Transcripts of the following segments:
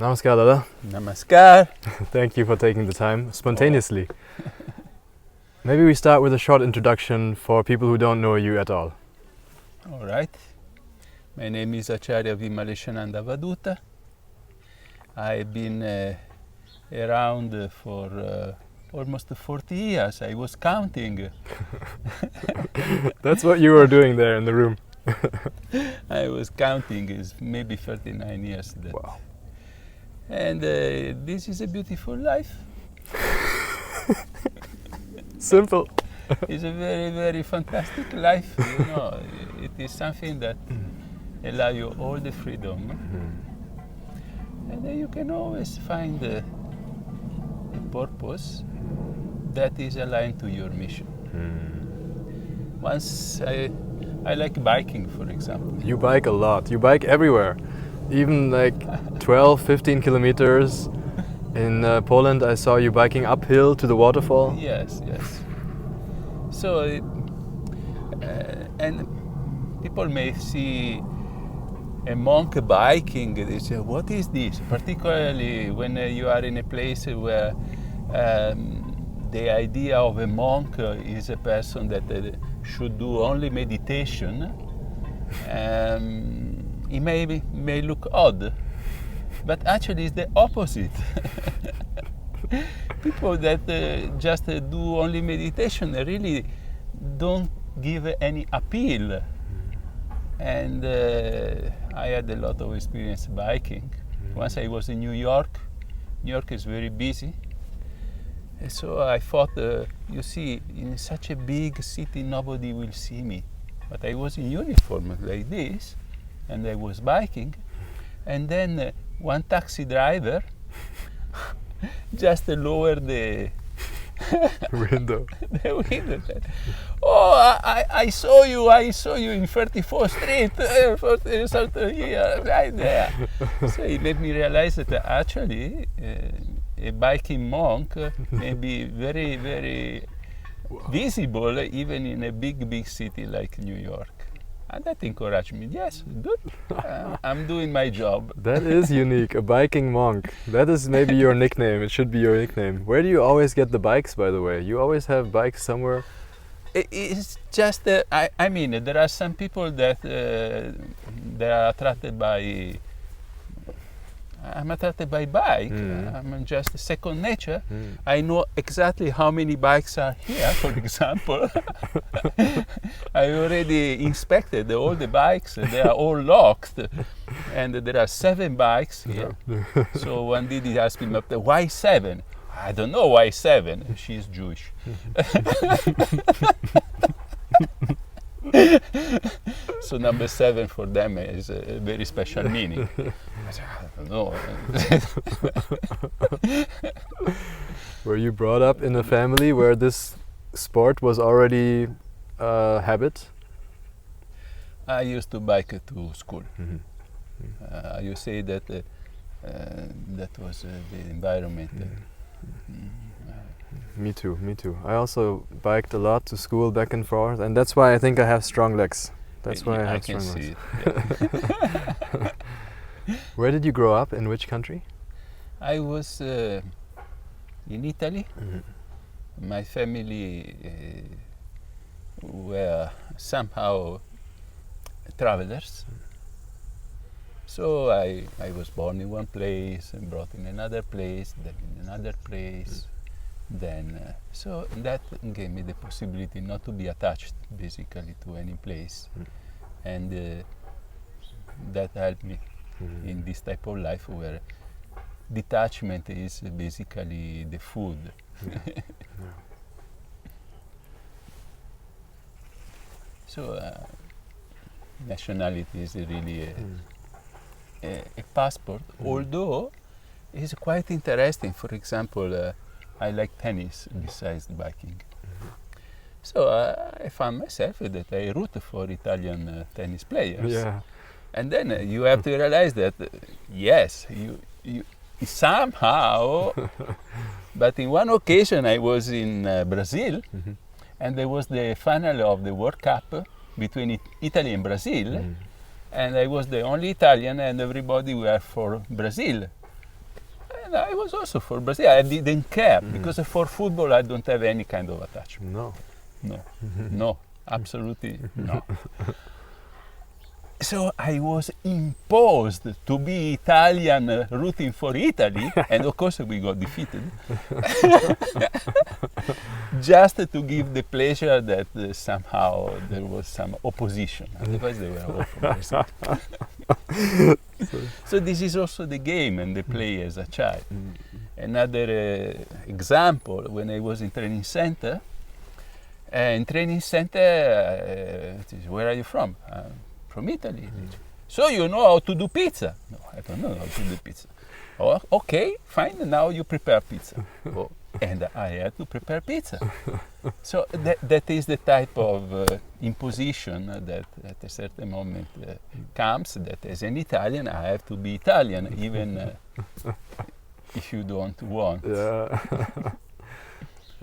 Namaskar, Dada. Namaskar. Thank you for taking the time spontaneously. Maybe we start with a short introduction for people who don't know you at all. All right. My name is Acharya Vimaleshananda Avadhuta. I've been around for almost 40 years. I was counting. That's what you were doing there in the room. I was counting. Is maybe 39 years. Wow. And this is a beautiful life. Simple. It's a very, very fantastic life. You know, it is something that allows you all the freedom. And then you can always find a purpose that is aligned to your mission. Once I like biking, for example. You bike a lot. You bike everywhere. Even like 12, 15 kilometers. In Poland, I saw you biking uphill to the waterfall. Yes. So, and people may see a monk biking, they say, what is this? Particularly when you are in a place where the idea of a monk is a person that should do only meditation. It may look odd, but actually it's the opposite. People that just do only meditation really don't give any appeal. And I had a lot of experience biking. Once I was in New York. New York is very busy. And so I thought, you see, in such a big city, nobody will see me. But I was in uniform like this, and I was biking. And then one taxi driver just lowered the window. The window. Oh, I saw you in 34th Street, here, right there. So it made me realize that actually a biking monk may be very, very visible even in a big city like New York. And that encouraged me. Yes, good. I'm doing my job. That is unique, a biking monk. That is maybe your nickname. It should be your nickname. Where do you always get the bikes, by the way? You always have bikes somewhere? It's just, I mean, there are some people that they are attracted by. I'm attracted by bike. I'm just second nature. I know exactly how many bikes are here, for example. I already inspected all the bikes. They are all locked. And there are 7 bikes here. So one day he asked me, why 7? I don't know why 7. She's Jewish. So number 7 for them is a very special meaning. I don't know. Were you brought up in a family where this sport was already a habit? I used to bike to school. You say that that was the environment. Me too. I also biked a lot to school back and forth, and that's why I think I have strong legs. That's why I have strong legs. See it, yeah. Where did you grow up? In which country? I was in Italy. My family were somehow travelers. So I was born in one place and brought in another place, then in another place. Then, so that gave me the possibility not to be attached basically to any place. And that helped me in this type of life where detachment is basically the food. So nationality is really a passport, although it's quite interesting. For example, I like tennis besides biking. So I found myself that I root for Italian tennis players. Yeah. And then you have to realize that, yes, you somehow, but in one occasion I was in Brazil, and there was the final of the World Cup between Italy and Brazil, and I was the only Italian and everybody were for Brazil. And I was also for Brazil. I didn't care because for football I don't have any kind of attachment. No. No, no, absolutely no. So I was imposed to be Italian, rooting for Italy, and of course we got defeated. Just to give the pleasure that somehow there was some opposition. Otherwise they were all from Brazil. So this is also the game and the play as a child. Another example, when I was in training center, where are you from? From Italy. So you know how to do pizza? No, I don't know how to do pizza. Oh, okay, fine, now you prepare pizza. Oh, and I had to prepare pizza. So that is the type of imposition that at a certain moment comes, that as an Italian I have to be Italian, even if you don't want. Yeah.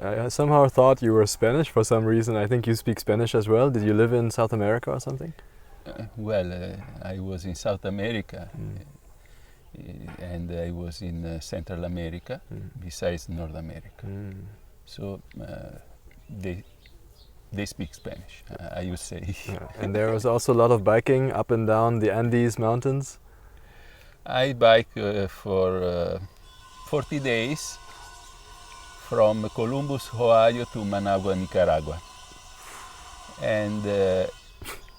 I somehow thought you were Spanish for some reason. I think you speak Spanish as well. Did you live in South America or something? I was in South America, and I was in Central America, besides North America. So they speak Spanish, I would say. Yeah. And there was also a lot of biking up and down the Andes mountains? I bike for 40 days from Columbus, Ohio to Managua, Nicaragua. And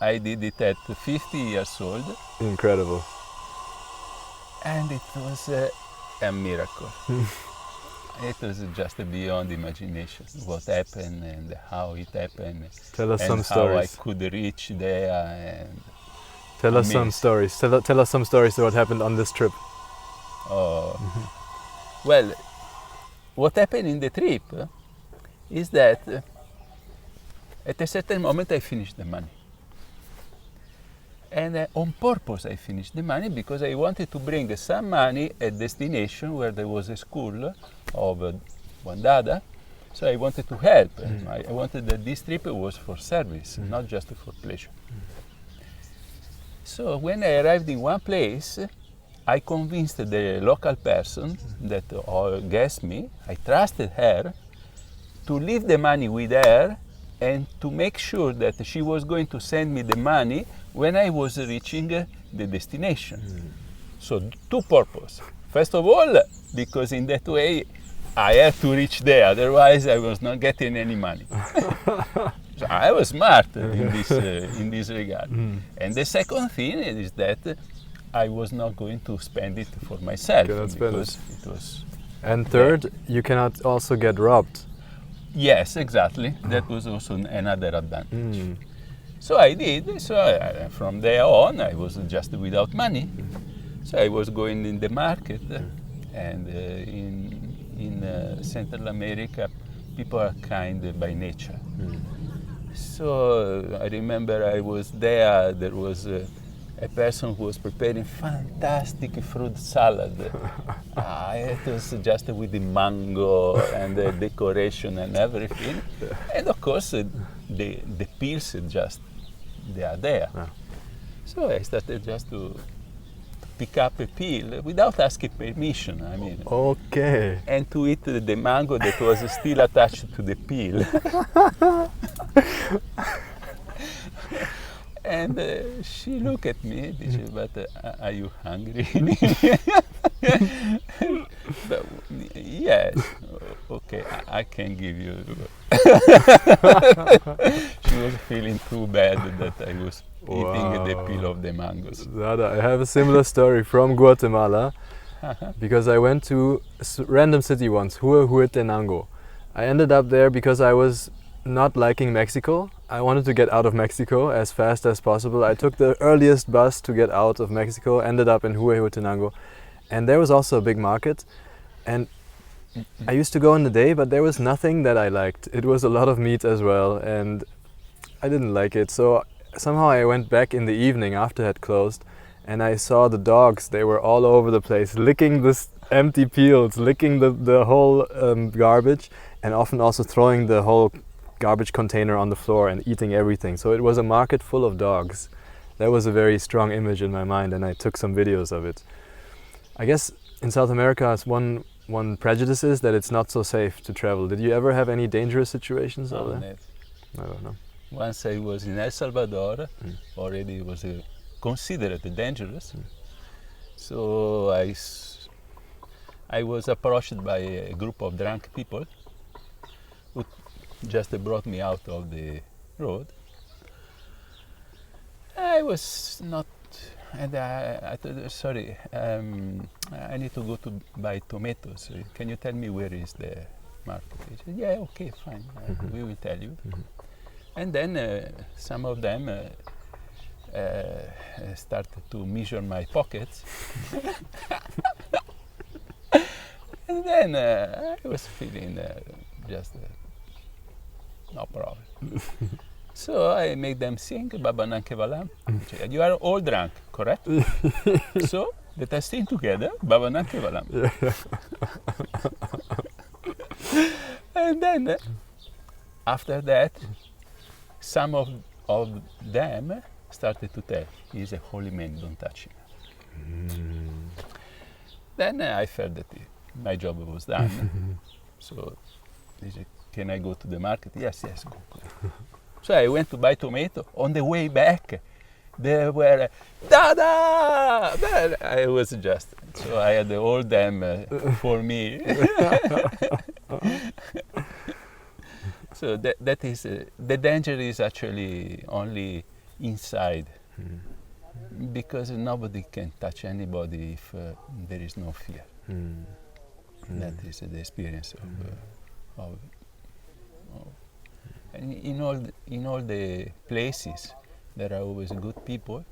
I did it at 50 years old. Incredible. And it was a miracle. It was just beyond imagination what happened and how it happened. Tell us and some stories. How I could reach there. And tell us some stories. Tell us some stories of what happened on this trip. Well, what happened in the trip is that at a certain moment I finished the money. And on purpose I finished the money because I wanted to bring some money at destination where there was a school of Wandada. So I wanted to help. I wanted that this trip was for service, not just for pleasure. So when I arrived in one place, I convinced the local person that guessed me, I trusted her, to leave the money with her and to make sure that she was going to send me the money when I was reaching the destination. So two purposes. First of all, because in that way I had to reach there, otherwise I was not getting any money. So I was smart in this regard. And the second thing is that I was not going to spend it for myself. Because it was. And third, you cannot also get robbed. Yes, exactly. That was also another advantage. So I did. So from there on, I was just without money. So I was going in the market, and in Central America, people are kind by nature. So I remember I was there. There was a person who was preparing fantastic fruit salad. It was just with the mango and the decoration and everything. And of course, the peels they are there. So I started just to pick up a peel without asking permission, I mean. Okay. And to eat the mango that was still attached to the peel. And she looked at me, she said, but are you hungry? But, yes, okay, I can give you. She was feeling too bad that I was eating the peel of the mangoes. I have a similar story from Guatemala, because I went to a random city once, Huehuetenango. I ended up there because I was not liking Mexico. I wanted to get out of Mexico as fast as possible. I took the earliest bus to get out of Mexico, ended up in Huehuetenango. And there was also a big market. And I used to go in the day, but there was nothing that I liked. It was a lot of meat as well, and I didn't like it. So somehow I went back in the evening after it had closed, and I saw the dogs. They were all over the place, licking this empty peels, licking the whole garbage, and often also throwing the whole garbage container on the floor and eating everything. So it was a market full of dogs. That was a very strong image in my mind, and I took some videos of it. I guess in South America, it's one prejudice is that it's not so safe to travel. Did you ever have any dangerous situations over there? Never. No. Once I was in El Salvador, already was considered dangerous. So I was approached by a group of drunk people who just brought me out of the road. I was not, and I thought, sorry, I need to go to buy tomatoes. Can you tell me where is the market? He said, yeah, okay, fine, we will tell you. And then some of them started to measure my pockets. And then I was feeling just no problem. So I made them sing Baba Nanke Valam. You are all drunk, correct? So let us sing together Baba Nanke Valam. And then after that, some of them started to tell, he's a holy man, don't touch him. Then I felt that my job was done. So he said, can I go to the market? Yes, go. So I went to buy tomato. On the way back, they were, Dada! I was just, so I had all them for me. So that is, the danger is actually only inside. Because nobody can touch anybody if there is no fear. That is the experience of and in all the places there are always good people,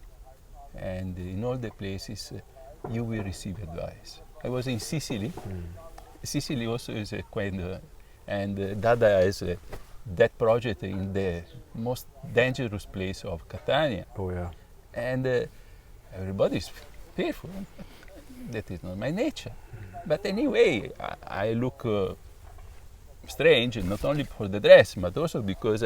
and in all the places you will receive advice. I was in Sicily. Sicily also is a kind and Dada is that project in the most dangerous place of Catania. Oh yeah. And everybody is fearful. That is not my nature. But anyway, I look strange, not only for the dress, but also because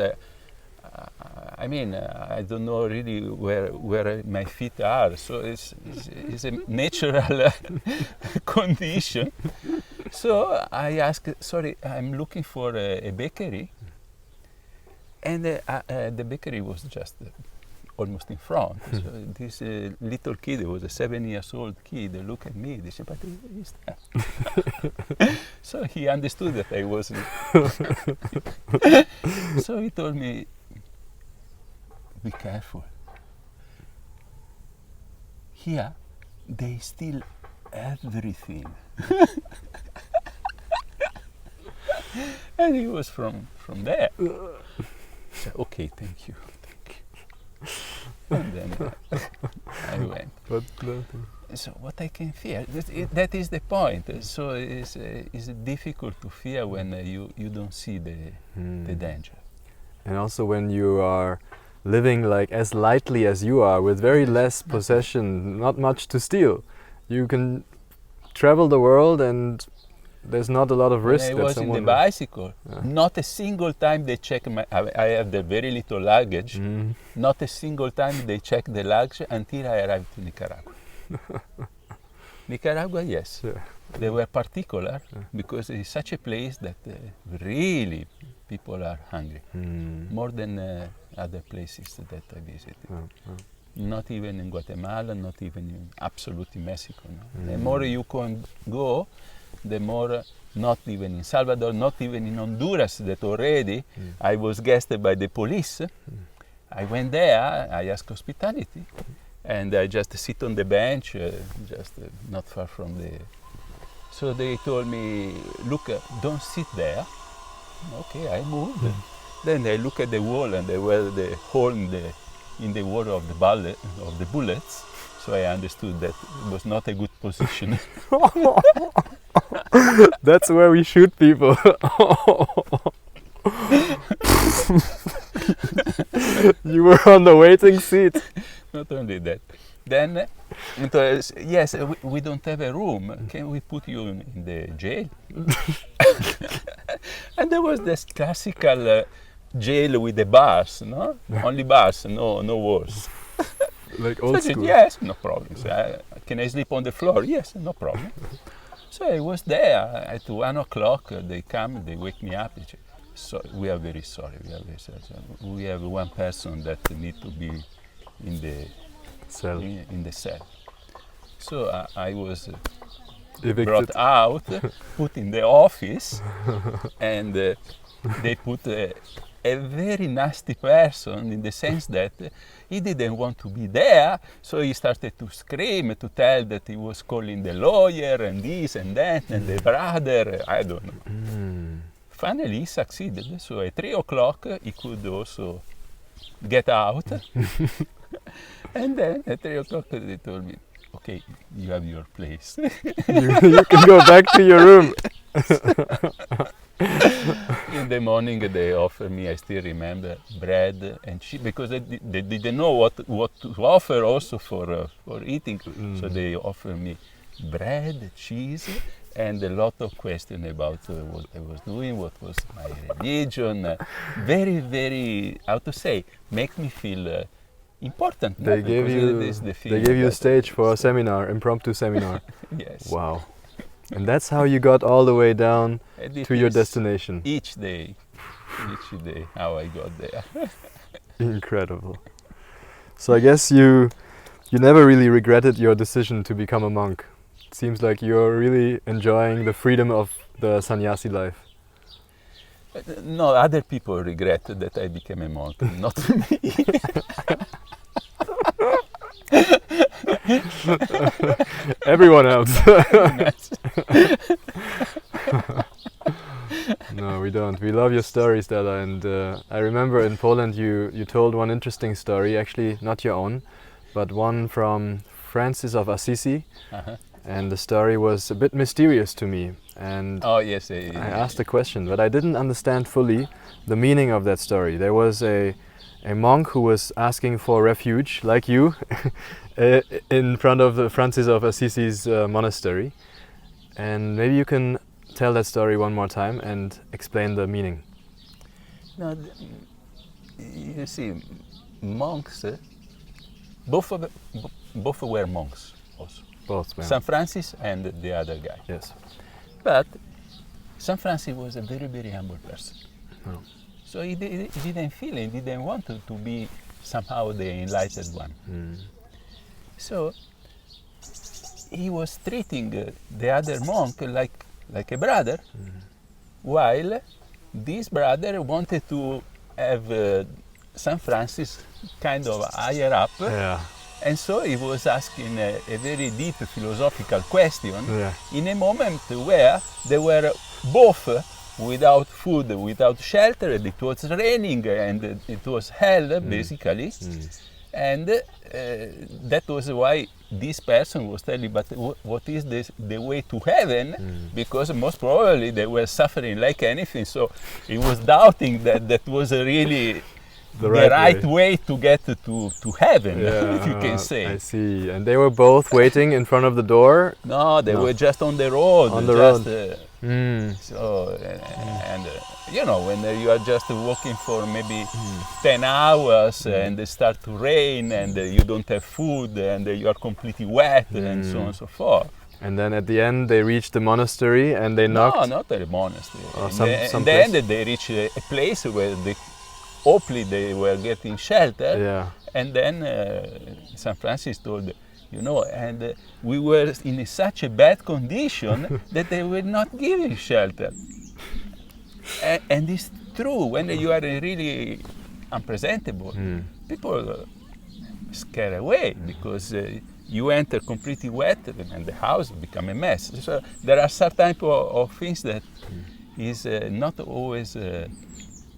I mean, I don't know really where my feet are. So it's a natural condition. So I asked, sorry, I'm looking for a bakery. And the bakery was just almost in front. So this little kid, was a 7-year-old kid, looked at me, they said, but who is that? So he understood that I was. So he told me, be careful. Here, they steal everything. And he was from there. So, okay, thank you. And then I went. So what I can fear, that is the point. So it's difficult to fear when you don't see the danger. And also when you are living like as lightly as you are, with very less possession, not much to steal, you can travel the world and there's not a lot of risk. When I was in the bicycle, not a single time they check I have the very little luggage. Not a single time they check the luggage until I arrived to Nicaragua. Nicaragua, yes. Yeah. They were particular because it's such a place that really people are hungry. More than other places that I visited. Not even in Guatemala, not even in absolutely Mexico. No? The more you can go, the more, not even in Salvador, not even in Honduras, that already I was guested by the police. I went there, I asked hospitality, and I just sit on the bench, just not far from the... So they told me, look, don't sit there. Okay, I moved. Then I look at the wall, and there was the hole in the wall of the bullets. So I understood that it was not a good position. That's where we shoot people. You were on the waiting seat. Not only that. Then, yes, we don't have a room. Can we put you in the jail? And there was this classical jail with the bars, no? Only bars, no walls. Like So old I said, school. yes, no problem. So can I sleep on the floor? Yes, no problem. So I was there at 1 o'clock. They come, they wake me up. They say, so we are very sorry. We are very sorry. So we have one person that need to be in the Cell. in the cell. So I was Evicted. brought out, put in the office, and they put a very nasty person in the sense that he didn't want to be there, so he started to scream, to tell that he was calling the lawyer and this and that and the brother, I don't know. Finally, he succeeded, so at 3 o'clock he could also get out. And then at 3 o'clock they told me, okay, you have your place. You can go back to your room. In the morning they offered me, I still remember, bread and cheese, because they didn't know what to offer also for eating. So they offered me bread, cheese, and a lot of questions about what I was doing, what was my religion. Very, very, how to say, make me feel important. They gave you a stage for a seminar, impromptu seminar. Yes. Wow. And that's how you got all the way down to your destination. Each day, how I got there. Incredible. So I guess you never really regretted your decision to become a monk. It seems like you're really enjoying the freedom of the sannyasi life. No, other people regret that I became a monk, not me. Everyone else. No, we don't. We love your stories, Dada. And I remember in Poland you told one interesting story, actually not your own, but one from Francis of Assisi. And the story was a bit mysterious to me. And oh, yes, I asked a question, but I didn't understand fully the meaning of that story. There was a monk who was asking for refuge, like you, in front of the Francis of Assisi's monastery. And maybe you can tell that story one more time and explain the meaning. No, you see, monks, both were monks also. Both, yeah. St. Francis and the other guy. Yes. But St. Francis was a very, very humble person. Oh. So he didn't feel it, he didn't want to be somehow the enlightened one. So he was treating the other monk like a brother, while this brother wanted to have St. Francis kind of higher up. Yeah. And so he was asking a very deep philosophical question in a moment where they were both without food, without shelter, it was raining and it was hell basically. And that was why this person was telling, but what is the way to heaven? Because most probably they were suffering like anything, so he was doubting that was really the right way to get to heaven, if you can say. I see. And they were both waiting in front of the door? No, they were just on the road. On the road. So, and you know, when you are just walking for maybe 10 hours and it starts to rain and you don't have food and you are completely wet and so on and so forth. And then at the end they reached the monastery and they knocked? No, not at the monastery. In the end they reached a place where hopefully they were getting shelter. Yeah. And then St. Francis told, you know, and we were in such a bad condition that they were not giving shelter. And it's true, when you are really unpresentable, people scare away because you enter completely wet and the house become a mess. So there are certain type of things that is not always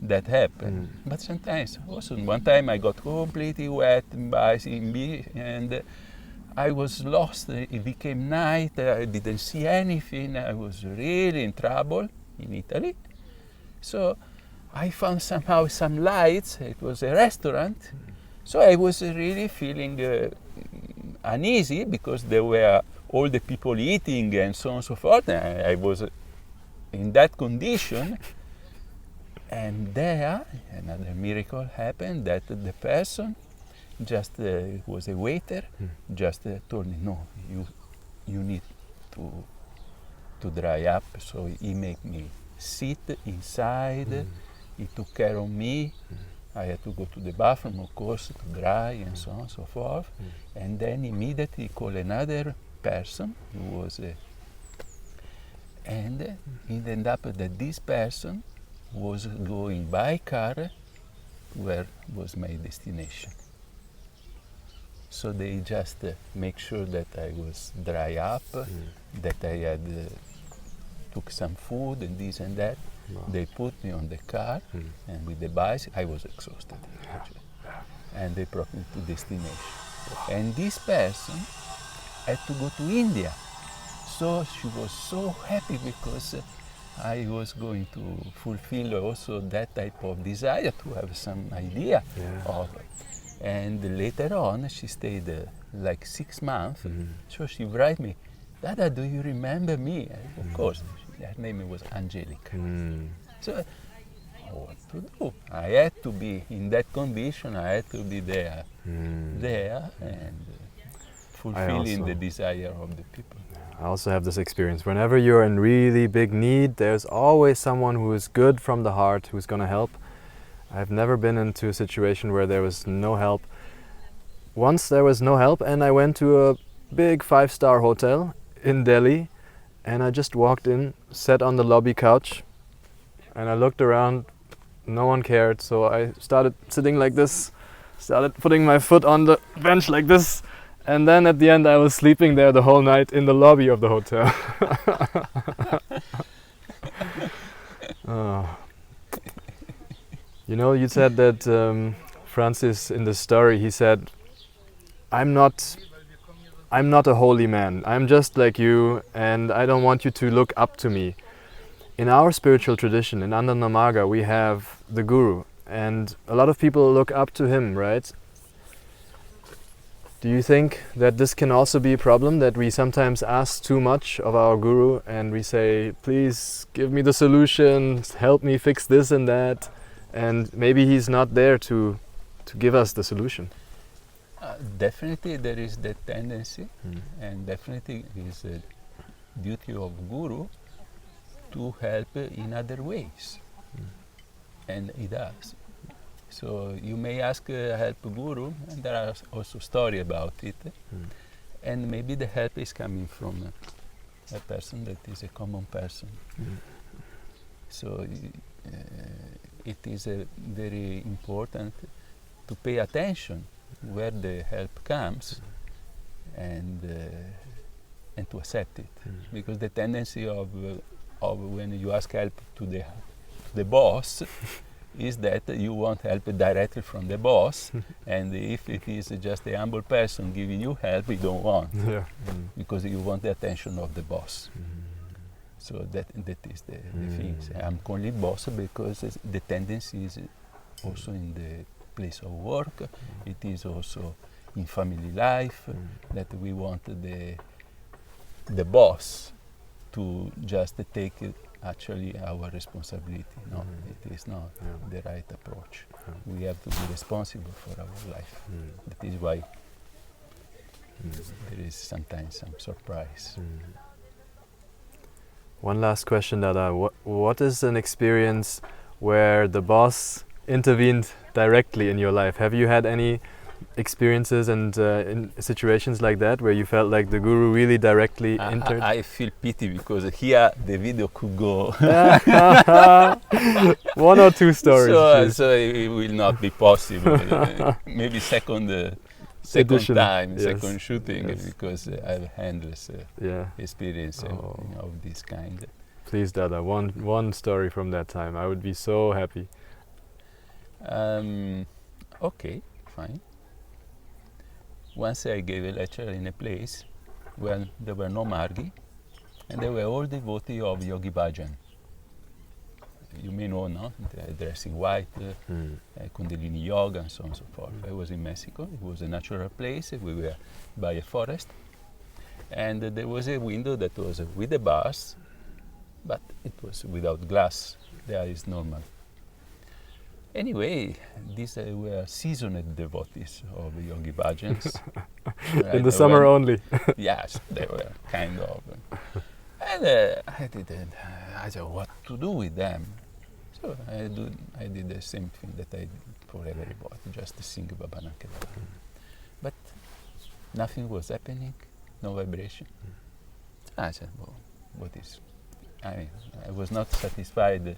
that happen. But sometimes, also one time I got completely wet and I was lost. It became night, I didn't see anything, I was really in trouble in Italy. So I found somehow some lights, it was a restaurant. So I was really feeling uneasy because there were all the people eating and so on and so forth. And I was in that condition. And there, another miracle happened, that the person just was a waiter, just told me, no, you need to dry up. So he made me sit inside. He took care of me. I had to go to the bathroom, of course, to dry and so on and so forth. And then immediately called another person who was and it ended up that this person was going by car where was my destination. So they just make sure that I was dry up, that I had took some food and this and that. Wow. They put me on the car and with the bicycle, I was exhausted actually. And they brought me to destination. And this person had to go to India. So she was so happy because I was going to fulfill also that type of desire to have some idea of it. And later on, she stayed like 6 months. So she write me, Dada, do you remember me? Of course, her name was Angelica. So what to do? I had to be in that condition. I had to be there and fulfilling the desire of the people. I also have this experience. Whenever you're in really big need, there's always someone who is good from the heart, who's going to help. I've never been into a situation where there was no help. Once there was no help, and I went to a big 5-star hotel in Delhi, and I just walked in, sat on the lobby couch, and I looked around. No one cared, so I started sitting like this, started putting my foot on the bench like this, and then at the end I was sleeping there the whole night in the lobby of the hotel. Oh. You know, you said that Francis, in the story, he said, I'm not a holy man. I'm just like you, and I don't want you to look up to me. In our spiritual tradition, in Andhanamaga, we have the Guru, and a lot of people look up to him, right? Do you think that this can also be a problem, that we sometimes ask too much of our Guru and we say, please give me the solution, help me fix this and that, and maybe he's not there to give us the solution? Definitely there is that tendency, and definitely is a duty of Guru to help in other ways, and he does. So you may ask help Guru, and there are also stories about it, and maybe the help is coming from a person that is a common person. So it is very important to pay attention where the help comes and to accept it, because the tendency of when you ask help to the boss is that you want help directly from the boss, and if it is just a humble person giving you help, you don't want, because you want the attention of the boss. So that is the thing. I'm calling it boss because the tendency is also in the place of work. It is also in family life that we want the boss to just take actually our responsibility. No, it is not the right approach. We have to be responsible for our life. That is why there is sometimes some surprise. One last question, Dada. What is an experience where the boss intervened directly in your life? Have you had any experiences and in situations like that where you felt like the Guru really directly entered? I feel pity because here the video could go 1 or 2 stories. So it will not be possible. Maybe second Edition. time, Yes. second shooting, because I have endless experience of this kind. Please, Dada, one story from that time. I would be so happy. Okay, fine. Once I gave a lecture in a place where there were no Margi, and they were all devotees of Yogi Bhajan. You may know, no? They dress in white, Kundalini Yoga, and so on and so forth. I was in Mexico. It was a natural place. We were by a forest, and there was a window that was with the bars, but it was without glass. There is normal. Anyway, these were seasoned devotees of Yogi Bhajans. In the summer only. Yes, they were kind of. And I said, what to do with them? So I did the same thing that I did for everybody, just to sing Babananke. But nothing was happening, no vibration. So I said, well, what is? I was not satisfied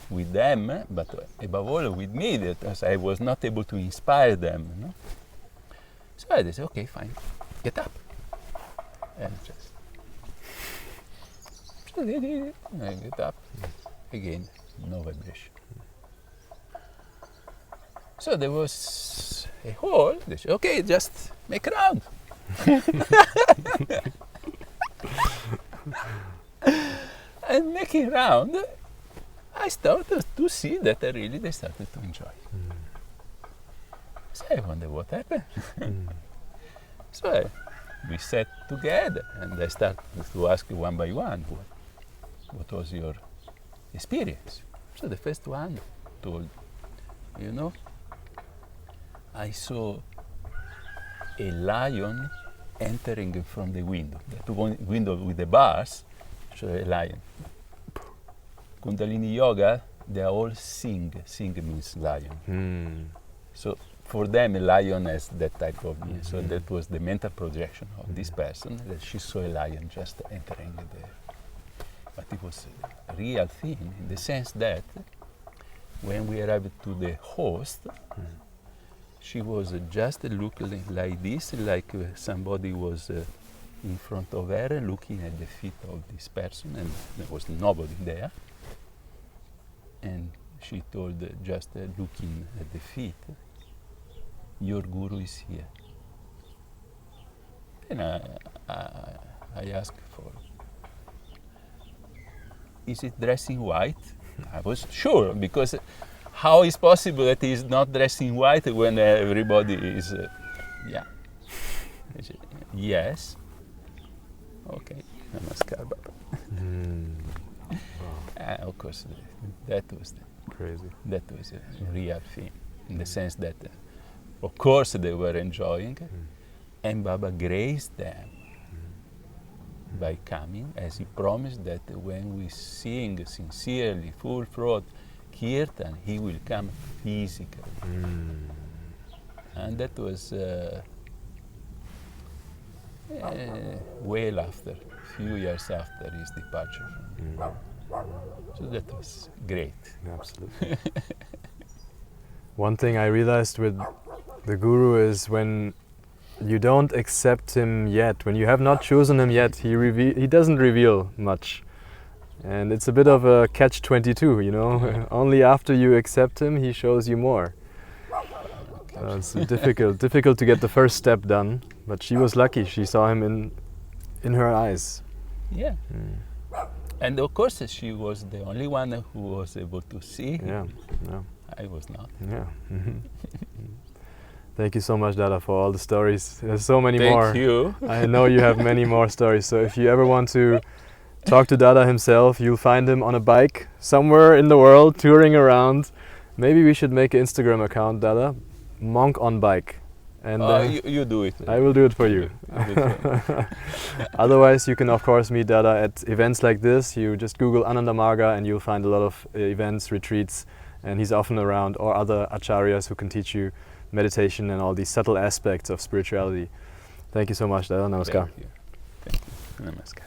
with them, but above all with me, because I was not able to inspire them. No? So I said, okay, fine, get up. And just. So I get up. Again, no vibration. So there was a hole. They said, okay, just make a round. And making round, I started to see that really they started to enjoy. So I wonder what happened. So we sat together and I started to ask one by one, what was your experience? So the first one told, you know, I saw a lion entering from the window. The window with the bars, so a lion. Kundalini Yoga, they are all sing. Sing means lion. So for them, a lion has that type of meaning. So that was the mental projection of this person, that she saw a lion just entering there. But it was a real thing in the sense that when we arrived to the host, she was just looking like this, like somebody was in front of her looking at the feet of this person, and there was nobody there. And she told, just looking at the feet, your guru is here. Then I asked for, is it dressed in white? I was sure, because how is possible that he is not dressed in white when everybody is, yeah. I said, yes. Okay, namaskar, Baba. Of course, that was crazy. That was a real thing, in the sense that, of course, they were enjoying, and Baba graced them by coming, as he promised that when we sing sincerely, full throat, kirtan, he will come physically. And that was well after, a few years after his departure. So that was great. Absolutely. One thing I realized with the Guru is when you don't accept him yet, when you have not chosen him yet, he doesn't reveal much. And it's a bit of a catch-22, you know. Only after you accept him, he shows you more. It's difficult to get the first step done. But she was lucky; she saw him in her eyes. Yeah. And of course, she was the only one who was able to see. Yeah. I was not. Yeah. Thank you so much, Dada, for all the stories. There's so many more. Thank you. I know you have many more stories. So if you ever want to talk to Dada himself, you'll find him on a bike somewhere in the world, touring around. Maybe we should make an Instagram account, Dada, Monk on Bike. And you do it. I will do it for you. Otherwise, you can of course meet Dada at events like this. You just Google Ananda Marga and you'll find a lot of events, retreats, and he's often around, or other acharyas who can teach you meditation and all these subtle aspects of spirituality. Thank you so much, Dada. Namaskar. Thank you. Namaskar.